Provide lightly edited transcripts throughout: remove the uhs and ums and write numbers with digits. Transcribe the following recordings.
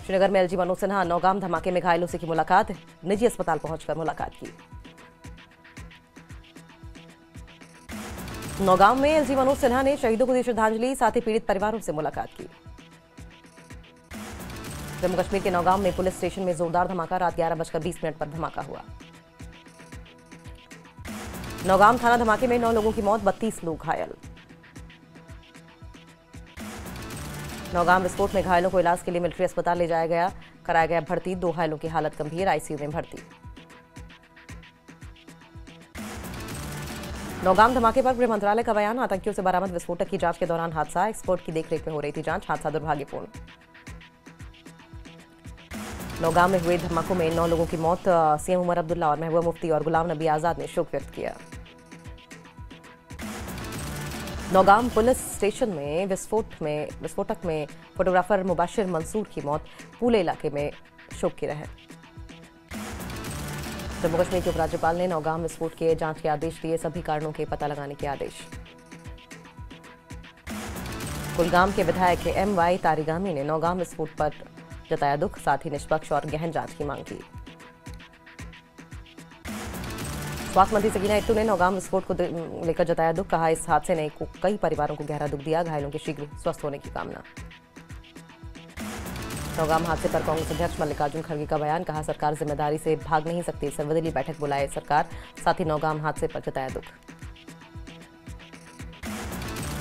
श्रीनगर में एलजी मनोज सिन्हा नौगाम धमाके में घायलों से की मुलाकात, निजी अस्पताल पहुंचकर मुलाकात की। नौगाम में एलजी मनोज सिन्हा ने शहीदों को दी श्रद्धांजलि, साथ ही पीड़ित परिवारों से मुलाकात की। जम्मू कश्मीर के नौगाम में पुलिस स्टेशन में जोरदार धमाका, रात 11:20 पर धमाका हुआ। नौगाम थाना धमाके में 9 लोगों की मौत, 32 लोग घायल। नौगाम विस्फोट में घायलों को इलाज के लिए मिलिट्री अस्पताल ले जाया गया, कराया गया भर्ती। 2 घायलों की हालत गंभीर, आईसीयू में भर्ती। नौगाम धमाके पर गृह मंत्रालय का बयान, आतंकियों से बरामद विस्फोटक की जांच के दौरान हादसा, एक्सपर्ट की देखरेख में हो रही थी जांच, हादसा दुर्भाग्यपूर्ण। नौगाम में हुए धमाकों में 9 लोगों की मौत, सीएम उमर अब्दुल्ला और महबूबा मुफ्ती और गुलाम नबी आजाद ने शोक व्यक्त किया। नौगाम पुलिस स्टेशन में विस्फोटक में फोटोग्राफर मुबाशिर मंसूर की मौत, पूरे इलाके में शोक की लहर। जम्मू कश्मीर के उपराज्यपाल ने नौगाम विस्फोट के जांच के आदेश दिए, सभी कारणों के पता लगाने के आदेश। कुलगाम के विधायक MY तारिगामी ने नौगाम विस्फोट पर जताया दुख, साथ ही निष्पक्ष और गहन जांच की मांग की। स्वास्थ्य मंत्री सकीना इत्तू ने नौगाम विस्फोट को लेकर जताया दुख, कहा इस हादसे ने कई परिवारों को गहरा दुख दिया, घायलों के शीघ्र स्वस्थ होने की कामना। नौगाम हादसे पर कांग्रेस अध्यक्ष मल्लिकार्जुन खड़गे का बयान, कहा सरकार जिम्मेदारी से भाग नहीं सकती, सर्वदलीय बैठक बुलाए सरकार, साथ ही नौगाम हादसे पर जताया दुख।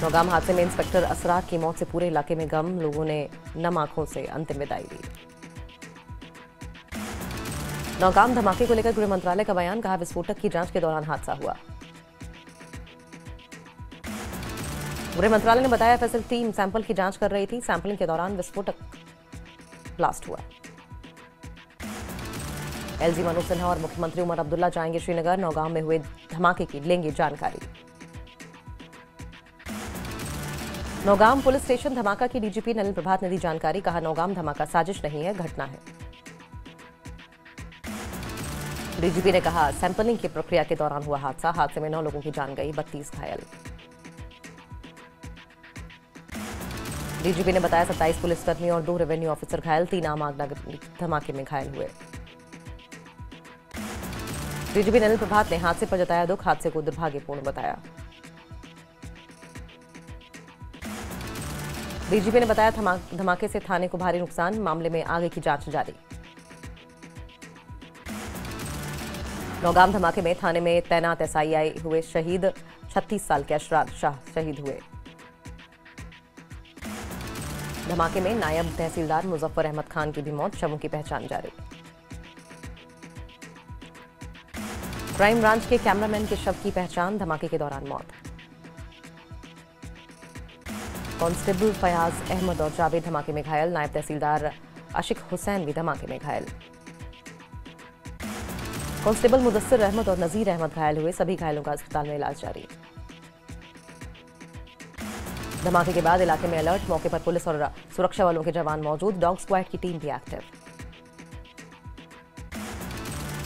नौगाम हादसे में इंस्पेक्टर असरार की मौत से पूरे इलाके में गम, लोगों ने नम आंखों से अंतिम विदाई दी। नौगाम धमाके को लेकर गृह मंत्रालय का बयान, कहा विस्फोटक की जांच के दौरान हादसा हुआ। गृह मंत्रालय ने बताया एफएसएल टीम सैंपल की जांच कर रही थी, सैंपलिंग के दौरान विस्फोटक ब्लास्ट हुआ। एलजी मनोज सिन्हा और मुख्यमंत्री उमर अब्दुल्ला जाएंगे श्रीनगर, नौगाम में हुए धमाके की लेंगे जानकारी। नौगाम पुलिस स्टेशन धमाका की डीजीपी नलिन प्रभात ने दी जानकारी, कहा नौगाम धमाका साजिश नहीं है, घटना है। डीजीपी ने कहा सैंपलिंग की प्रक्रिया के दौरान हुआ हादसा, हादसे में 9 लोगों की जान गई, 32 घायल। डीजीपी ने बताया 27 पुलिसकर्मी और 2 रेवेन्यू ऑफिसर घायल, 3 आम आग धमाके में घायल हुए। डीजीपी नलिन प्रभात ने हादसे पर जताया दुख, हादसे को दुर्भाग्यपूर्ण बताया। डीजीपी ने बताया धमाके से थाने को भारी नुकसान, मामले में आगे की जांच जारी। नौगाम धमाके में थाने में तैनात SII हुए शहीद, 36 साल के अशरार शाह शहीद हुए। धमाके में नायब तहसीलदार मुजफ्फर अहमद खान की भी मौत, शवों की पहचान जारी। क्राइम ब्रांच के कैमरामैन के शव की पहचान, धमाके के दौरान मौत। कांस्टेबल फयाज अहमद और जावेद धमाके में घायल, नायब तहसीलदार आशिक हुसैन भी धमाके में घायल। कांस्टेबल मुदस्सिर अहमद और नजीर अहमद घायल हुए, सभी घायलों का अस्पताल में इलाज जारी। धमाके के बाद इलाके में अलर्ट, मौके पर पुलिस और सुरक्षा बलों के जवान मौजूद, डॉग स्क्वाड की टीम भी एक्टिव।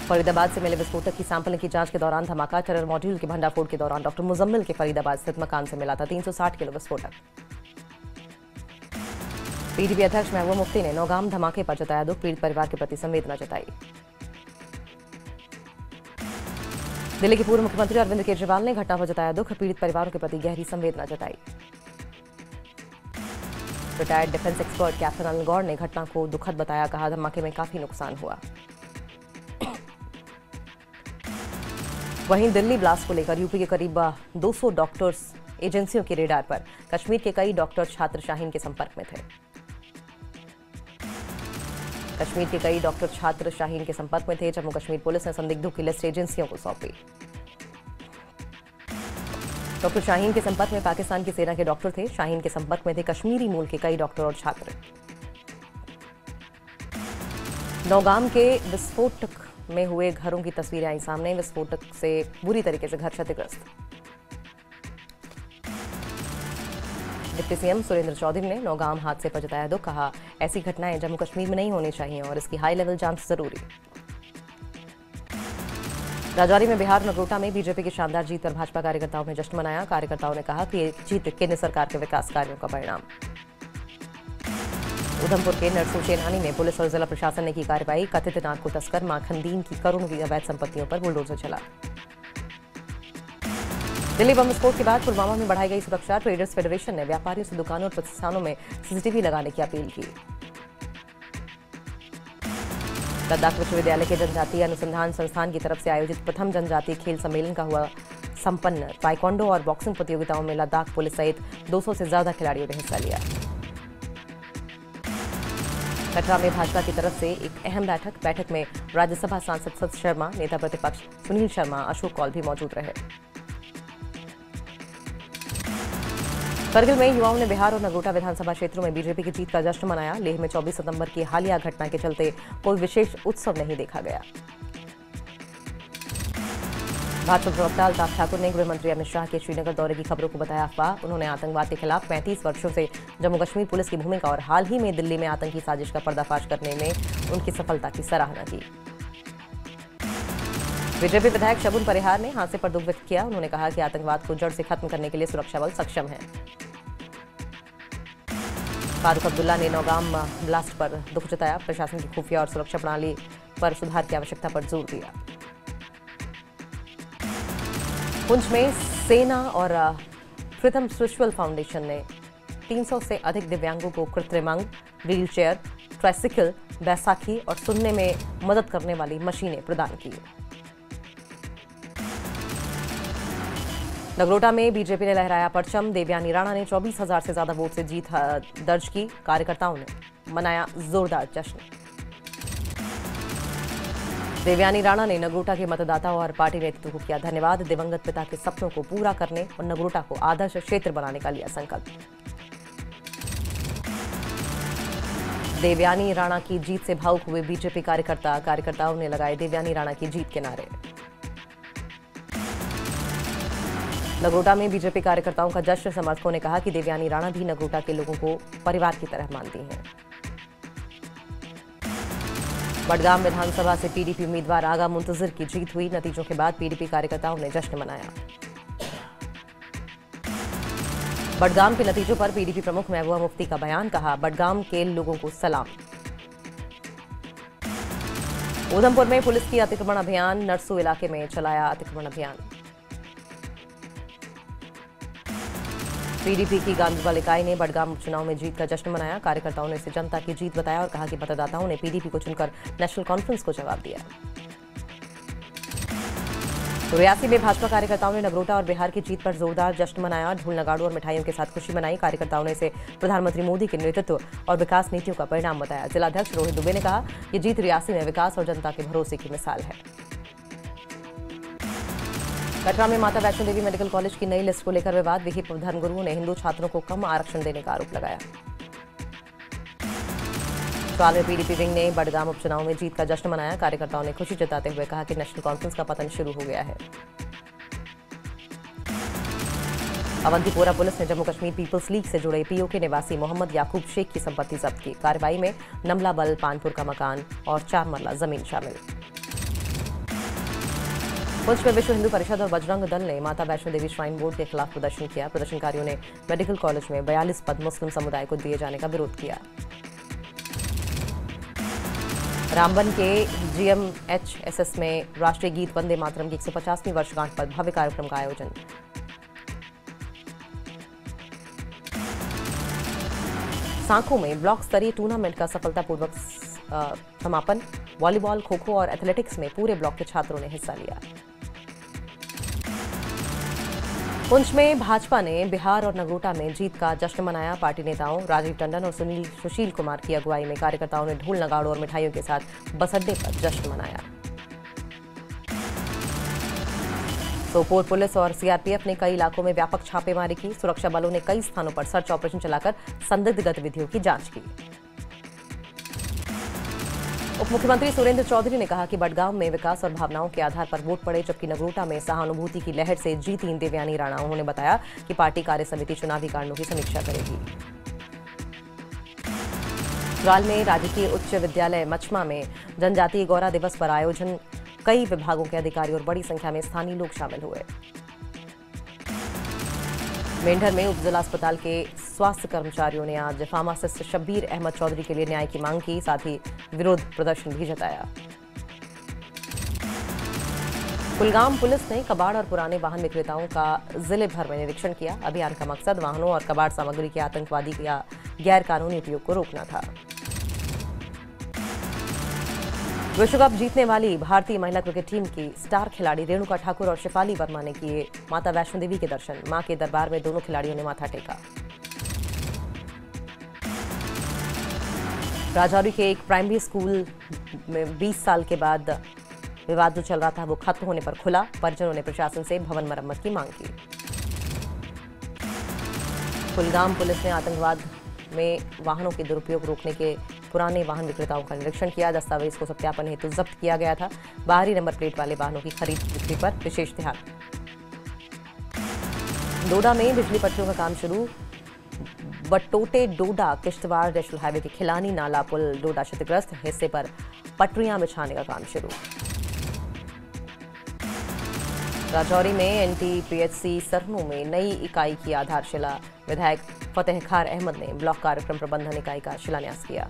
फरीदाबाद से मिले विस्फोटक की सैंपलिंग की जांच के दौरान धमाका, टेरर मॉड्यूल के भंडाफोड़ के दौरान डॉक्टर मुजम्मिल के फरीदाबाद स्थित मकान से मिला था 360 किलो विस्फोटक। पीडीपी अध्यक्ष महबूबा मुफ्ती ने नौगाम धमाके पर जताया दुख, पीड़ित परिवार के प्रति संवेदना जताई। दिल्ली के पूर्व मुख्यमंत्री अरविंद केजरीवाल ने घटना पर जताया दुख, पीड़ित परिवारों के प्रति गहरी संवेदना जताई। Retired defence expert captain Anil Gaur ने घटना को दुखद बताया, कहा धमाके में काफी नुकसान हुआ। वहीं दिल्ली ब्लास्ट को लेकर यूपी के करीब 200 डॉक्टर्स एजेंसियों के रेडार पर, कश्मीर के कई डॉक्टर छात्र शाहीन के संपर्क में थे। कश्मीर के कई डॉक्टर छात्र शाहीन के संपर्क में थे, जम्मू कश्मीर पुलिस ने संदिग्धों की लिस्ट एजेंसियों को सौंपी। डॉक्टर शाहीन के संपर्क में पाकिस्तान की सेना के डॉक्टर थे, शाहीन के संपर्क में थे कश्मीरी मूल के कई डॉक्टर और छात्र। नौगाम के विस्फोटक में हुए घरों की तस्वीरें आई सामने, विस्फोटक से बुरी तरीके से घर क्षतिग्रस्त। डिप्टी सीएम सुरेंद्र चौधरी ने नौगाम हादसे पर जताया दुख, कहा ऐसी घटनाएं जम्मू कश्मीर में नहीं होनी चाहिए और इसकी हाई लेवल जांच जरूरी। राजौरी में बिहार नगरोटा में बीजेपी की शानदार जीत पर भाजपा कार्यकर्ताओं ने जश्न मनाया, कार्यकर्ताओं ने कहा कि ये जीत केंद्र सरकार के विकास कार्यों का परिणाम। उधमपुर के नरसू चेनानी में पुलिस और जिला प्रशासन ने की कार्रवाई। कथित नार्को तस्कर माखनदीन की करोड़ों की अवैध संपत्तियों पर बुलडोजर चला। दिल्ली बम विस्फोट के बाद पुलवामा में बढ़ाई गई सुरक्षा। ट्रेडर्स फेडरेशन ने व्यापारियों से दुकानों और प्रतिष्ठानों में सीसीटीवी लगाने की अपील की। लद्दाख विश्वविद्यालय के जनजातीय अनुसंधान संस्थान की तरफ से आयोजित प्रथम जनजातीय खेल सम्मेलन का हुआ संपन्न। ताइक्वांडो और बॉक्सिंग प्रतियोगिताओं में लद्दाख पुलिस सहित 200 से ज्यादा खिलाड़ियों ने हिस्सा लिया। कटरा में भाजपा की तरफ से एक अहम बैठक में राज्यसभा सांसद सत शर्मा, नेता प्रतिपक्ष सुनील शर्मा, अशोक कौल भी मौजूद रहे। करगिल में युवाओं ने बिहार और नगरोटा विधानसभा क्षेत्रों में बीजेपी की जीत का जश्न मनाया। लेह में 24 सितंबर की हालिया घटना के चलते कोई विशेष उत्सव नहीं देखा गया। भाजपा प्रवक्ता अल्ताफ ठाकुर ने गृह मंत्री अमित शाह के श्रीनगर दौरे की खबरों को बताया अफवाह। उन्होंने आतंकवाद के खिलाफ 35 वर्षों से जम्मू कश्मीर पुलिस की भूमिका और हाल ही में दिल्ली में आतंकी साजिश का पर्दाफाश करने में उनकी सफलता की सराहना की। बीजेपी विधायक शगुन परिहार ने हादसे पर दुख व्यक्त किया। उन्होंने कहा कि आतंकवाद को जड़ से खत्म करने के लिए सुरक्षा बल सक्षम है। फारूक अब्दुल्ला ने नौगाम ब्लास्ट पर दुख जताया। प्रशासन की खुफिया और सुरक्षा प्रणाली पर सुधार की आवश्यकता पर जोर दिया। पुंछ में सेना और प्रीतम स्पिरिचुअल फाउंडेशन ने 300 से अधिक दिव्यांगों को कृत्रिम अंग, व्हील चेयर, ट्राइसिकल, बैसाखी और सुनने में मदद करने वाली मशीनें प्रदान की। नगरोटा में बीजेपी ने लहराया परचम। देवयानी राणा ने 24,000 से ज्यादा वोट से जीत दर्ज की। कार्यकर्ताओं ने मनाया जोरदार जश्न। देवयानी राणा ने नगरोटा के मतदाताओं और पार्टी नेतृत्व को किया धन्यवाद। दिवंगत पिता के सपनों को पूरा करने और नगरोटा को आदर्श क्षेत्र बनाने का लिया संकल्प। देवयानी राणा की जीत से भावुक हुए बीजेपी कार्यकर्ताओं ने लगाए देवयानी राणा की जीत के नारे। नगरोटा में बीजेपी कार्यकर्ताओं का जश्न। समर्थकों ने कहा कि देवयानी राणा भी नगरोटा के लोगों को परिवार की तरह मानती हैं। बडगाम विधानसभा से पीडीपी उम्मीदवार आगा मुंतजिर की जीत हुई। नतीजों के बाद पीडीपी कार्यकर्ताओं ने जश्न मनाया। बडगाम के नतीजों पर पीडीपी प्रमुख महबूबा मुफ्ती का बयान। कहा, बडगाम के लोगों को सलाम। उधमपुर में पुलिस की अतिक्रमण अभियान। नरसू इलाके में चलाया अतिक्रमण अभियान। पीडीपी की गांधीवाल इकाई ने बडगाम उपचुनाव में जीत का जश्न मनाया। कार्यकर्ताओं ने इसे जनता की जीत बताया और कहा कि मतदाताओं ने पीडीपी को चुनकर नेशनल कॉन्फ्रेंस को जवाब दिया। तो रियासी में भाजपा कार्यकर्ताओं ने नगरोटा और बिहार की जीत पर जोरदार जश्न मनाया। ढोल नगाड़ों और मिठाइयों के साथ खुशी मनाई। कार्यकर्ताओं ने इसे प्रधानमंत्री मोदी के नेतृत्व और विकास नीतियों का परिणाम बताया। जिलाध्यक्ष रोहित दुबे ने कहा, ये जीत रियासी में विकास और जनता के भरोसे की मिसाल है। कटरा में माता वैष्णो देवी मेडिकल कॉलेज की नई लिस्ट को लेकर विवाद। विहिप धर्मगुरुओं ने हिंदू छात्रों को कम आरक्षण देने का आरोप लगाया। साल में पीडीपी विंग ने बडगाम उपचुनाव में जीत का जश्न मनाया। कार्यकर्ताओं ने खुशी जताते हुए कहा कि नेशनल कॉन्फ्रेंस का पतन शुरू हो गया है। अवंतीपोरा पुलिस ने जम्मू कश्मीर पीपल्स लीग से जुड़े पीओके निवासी मोहम्मद याकूब शेख की संपत्ति जब्त की। कार्रवाई में नमला बल, पानपुर का मकान और 4 मरला जमीन शामिल। पुंछ में विश्व हिंदू परिषद और बजरंग दल ने माता वैष्णो देवी श्राइन बोर्ड के खिलाफ प्रदर्शन किया। प्रदर्शनकारियों ने मेडिकल कॉलेज में 42 पद मुस्लिम समुदाय को दिए जाने का विरोध किया। रामबन के जीएमएचएसएस में राष्ट्रीय गीत वंदे मातरम की 150वीं वर्षगांठ पर भव्य कार्यक्रम का आयोजन। सांखों में ब्लॉक स्तरीय टूर्नामेंट का सफलतापूर्वक समापन। वॉलीबॉल, खो-खो और एथलेटिक्स में पूरे ब्लॉक के छात्रों ने हिस्सा लिया। पुंछ में भाजपा ने बिहार और नगरोटा में जीत का जश्न मनाया। पार्टी नेताओं राजीव टंडन और सुशील कुमार की अगुवाई में कार्यकर्ताओं ने ढोल नगाड़ों और मिठाइयों के साथ बस अड्डे पर जश्न मनाया। सोपोर पुलिस और सीआरपीएफ ने कई इलाकों में व्यापक छापेमारी की। सुरक्षा बलों ने कई स्थानों पर सर्च ऑपरेशन चलाकर संदिग्ध गतिविधियों की जांच की। उप मुख्यमंत्री सुरेंद्र चौधरी ने कहा कि बडगाम में विकास और भावनाओं के आधार पर वोट पड़े, जबकि नगरोटा में सहानुभूति की लहर से जीती देवयानी राणा। उन्होंने बताया कि पार्टी कार्य समिति चुनावी कारणों की समीक्षा करेगी। सुराल में राजकीय उच्च विद्यालय मचमा में जनजातीय गौरा दिवस पर आयोजन। कई विभागों के अधिकारी और बड़ी संख्या में स्थानीय लोग शामिल हुए। मेंढर में उप जिला अस्पताल के स्वास्थ्य कर्मचारियों ने आज फार्मासिस्ट शब्बीर अहमद चौधरी के लिए न्याय की मांग की, साथ ही विरोध प्रदर्शन भी जताया। कुलगाम पुलिस ने कबाड़ और पुराने वाहन विक्रेताओं का जिले भर में निरीक्षण किया। अभियान का मकसद वाहनों और कबाड़ सामग्री के आतंकवादी या गैर कानूनी उपयोग को रोकना था। विश्व कप जीतने वाली भारतीय महिला क्रिकेट टीम की स्टार खिलाड़ी रेणुका ठाकुर और शिफाली वर्मा ने किए माता वैष्णो देवी के दर्शन। मां के दरबार में दोनों खिलाड़ियों ने माथा टेका। राजौरी के एक प्राइमरी स्कूल में 20 साल के बाद विवाद जो चल रहा था वो खत्म होने पर खुला। परिजनों ने प्रशासन से भवन मरम्मत की मांग की। कुलगाम पुलिस ने आतंकवाद में वाहनों के दुरुपयोग रोकने के पुराने वाहन विक्रेताओं का निरीक्षण किया। दस्तावेज को सत्यापन हेतु जब्त किया गया था। बाहरी नंबर प्लेट वाले वाहनों की खरीद बिक्री पर विशेष ध्यान। डोडा में बिजली पट्टियों का काम शुरू। बटोटे डोडा किश्तवाड़ नेशनल हाईवे के खिलानी नाला पुल डोडा क्षतिग्रस्त, हिस्से पर पटरियां बिछाने का काम शुरू। राजौरी में एनटीपीएचसी सरनू में नई इकाई की आधारशिला। विधायक फतेह खार अहमद ने ब्लॉक कार्यक्रम प्रबंधन इकाई का शिलान्यास किया।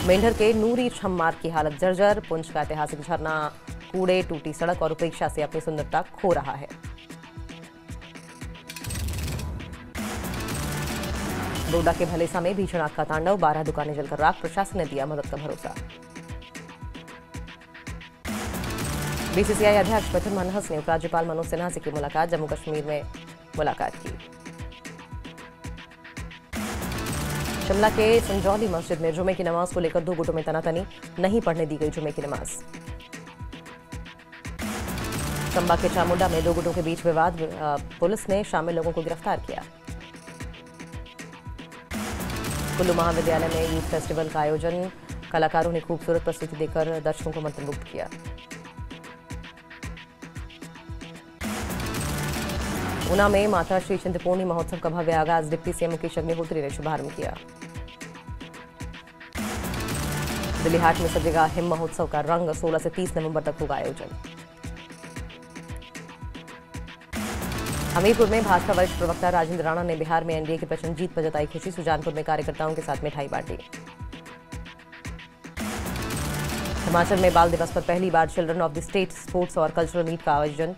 मेंढर के नूरी छम मार्ग की हालत जर्जर। पुंछ का ऐतिहासिक झरना कूड़े, टूटी सड़क और उपेक्षा से अपनी सुंदरता खो रहा है। डोडा के भलेसा में भीषण आग का तांडव, 12 दुकानें जलकर राख। प्रशासन ने दिया मदद का भरोसा। बीसीसीआई अध्यक्ष मिथुन मनहस ने उपराज्यपाल मनोज सिन्हा से की मुलाकात। जम्मू कश्मीर में मुलाकात की। शिमला के संजौली मस्जिद में जुमे की नमाज को लेकर 2 गुटों में तनातनी, नहीं पढ़ने दी गई जुमे की नमाज। चंबा के चामुंडा में 2 गुटों के बीच विवाद, पुलिस ने शामिल लोगों को गिरफ्तार किया। कुल्लू महाविद्यालय में यूथ फेस्टिवल का आयोजन, कलाकारों ने खूबसूरत प्रस्तुति देकर दर्शकों को मंत्रमुग्ध किया। ऊना में माता श्री चिंतपूर्णी महोत्सव का भव्य आगाज, डिप्टी सीएम मुकेश अग्निहोत्री ने शुभारंभ किया। दिल्ली हाट में सजेगा हिम महोत्सव का रंग, 16 से 30 नवंबर तक होगा आयोजन। हमीरपुर में भाजपा वरिष्ठ प्रवक्ता राजेंद्र राणा ने बिहार में एनडीए की प्रचंड जीत पर जताई खुशी। सुजानपुर में कार्यकर्ताओं के साथ मिठाई बांटी। हिमाचल में बाल दिवस पर पहली बार children of the state sports और कल्चरल मीट का आयोजन।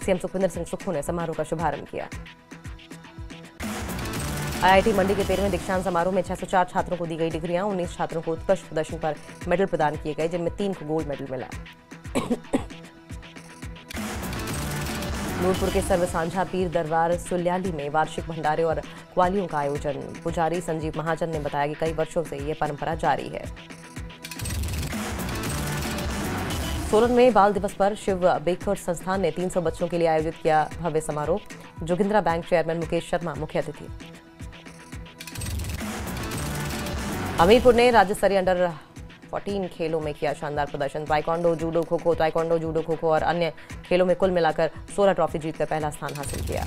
सीएम सुखविंदर सिंह सुक्खू ने समारोह का शुभारंभ किया। आईआईटी मंडी के 13वें दीक्षांत समारोह में 604 छात्रों को दी गई डिग्रियां। 19 छात्रों को उत्कृष्ट प्रदर्शन पर मेडल प्रदान किए गए, जिनमें 3 को गोल्ड मेडल मिला। नूरपुर के सर्व सांझा पीर दरबार सुल्याली में वार्षिक भंडारे और क्वालियों का आयोजन। पुजारी संजीव महाजन ने बताया कि कई वर्षों से ये परंपरा जारी है। सोलन में बाल दिवस पर शिव बेकर संस्थान ने 300 बच्चों के लिए आयोजित किया भव्य समारोह। जोगिंद्रा बैंक चेयरमैन मुकेश शर्मा मुख्य अतिथि। हमीरपुर ने राज्य स्तरीय अंडर 14 खेलों में किया शानदार प्रदर्शन। Taekwondo, judo, kho-kho, taekwondo, judo, kho-kho और अन्य खेलों में कुल मिलाकर 16 ट्रॉफी जीतकर पहला स्थान हासिल किया।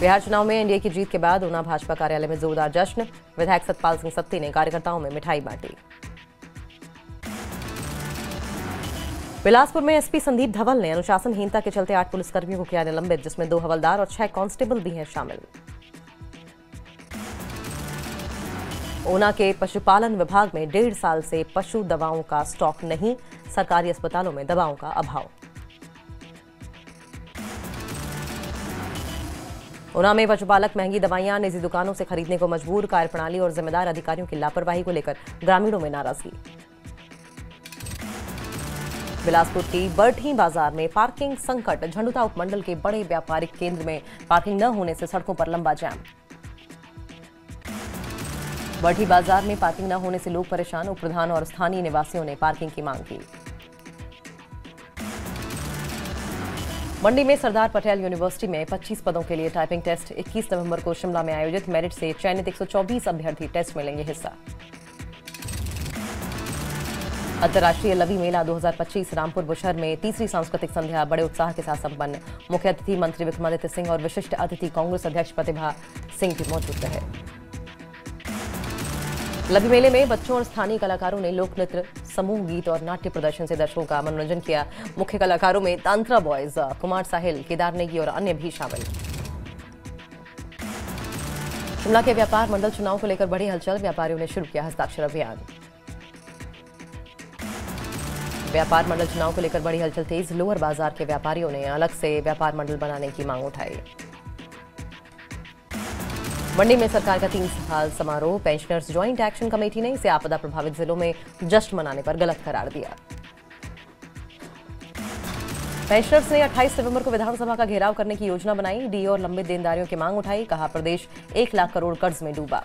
बिहार चुनाव में एनडीए की जीत के बाद ऊना भाजपा कार्यालय में जोरदार जश्न। विधायक सतपाल सिंह सत्ती ने कार्यकर्ताओं में मिठाई बांटी। बिलासपुर में एसपी संदीप धवल ने अनुशासनहीनता के चलते 8 पुलिसकर्मियों को किया निलंबित, जिसमें 2 हवलदार और 6 कांस्टेबल भी हैं शामिल। ऊना के पशुपालन विभाग में 1.5 साल से पशु दवाओं का स्टॉक नहीं, सरकारी अस्पतालों में दवाओं का अभाव। ऊना में पशुपालक महंगी दवाइयां निजी दुकानों से खरीदने को मजबूर। कार्यप्रणाली और जिम्मेदार अधिकारियों की लापरवाही को लेकर ग्रामीणों में नाराजगी। बिलासपुर की बरठी बाजार में पार्किंग संकट। झंडुता उपमंडल के बड़े व्यापारिक केंद्र में पार्किंग न होने से सड़कों पर लंबा जाम। बरठी बाजार में पार्किंग न होने से लोग परेशान। उप प्रधान और स्थानीय निवासियों ने पार्किंग की मांग की। मंडी में सरदार पटेल यूनिवर्सिटी में 25 पदों के लिए टाइपिंग टेस्ट 21 नवंबर को शिमला में आयोजित। मेरिट से चयनित 124 अभ्यर्थी टेस्ट में लेंगे हिस्सा। अंतर्राष्ट्रीय लवी मेला 2025 रामपुर बुशहर में तीसरी सांस्कृतिक संध्या बड़े उत्साह के साथ संपन्न। मुख्य अतिथि मंत्री विक्रमादित्य सिंह और विशिष्ट अतिथि कांग्रेस अध्यक्ष प्रतिभा सिंह भी मौजूद रहे। लवी मेले में बच्चों और स्थानीय कलाकारों ने लोक नृत्य, समूह गीत और नाट्य प्रदर्शन से दर्शकों का मनोरंजन किया। मुख्य कलाकारों में तांत्रा बॉयज, कुमार साहिल, केदार नेगी और अन्य भी शामिल। शिमला के व्यापार मंडल चुनाव को लेकर बड़ी हलचल, व्यापारियों ने शुरू किया हस्ताक्षर अभियान। व्यापार मंडल चुनाव को लेकर बड़ी हलचल तेज, लोअर बाजार के व्यापारियों ने अलग से व्यापार मंडल बनाने की मांग उठाई। मंडी में सरकार का 3 साल समारोह, पेंशनर्स ज्वाइंट एक्शन कमेटी ने इसे आपदा प्रभावित जिलों में जश्न मनाने पर गलत करार दिया। पेंशनर्स ने 28 नवंबर को विधानसभा का घेराव करने की योजना बनाई, डीए और लंबित देनदारियों की मांग उठाई, कहा प्रदेश 1 लाख करोड़ कर्ज में डूबा।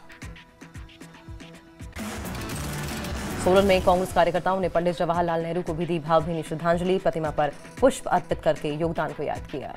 सोलन में कांग्रेस कार्यकर्ताओं ने पंडित जवाहरलाल नेहरू को भी दी भावभीनी श्रद्धांजलि, प्रतिमा पर पुष्प अर्पित करके योगदान को याद किया।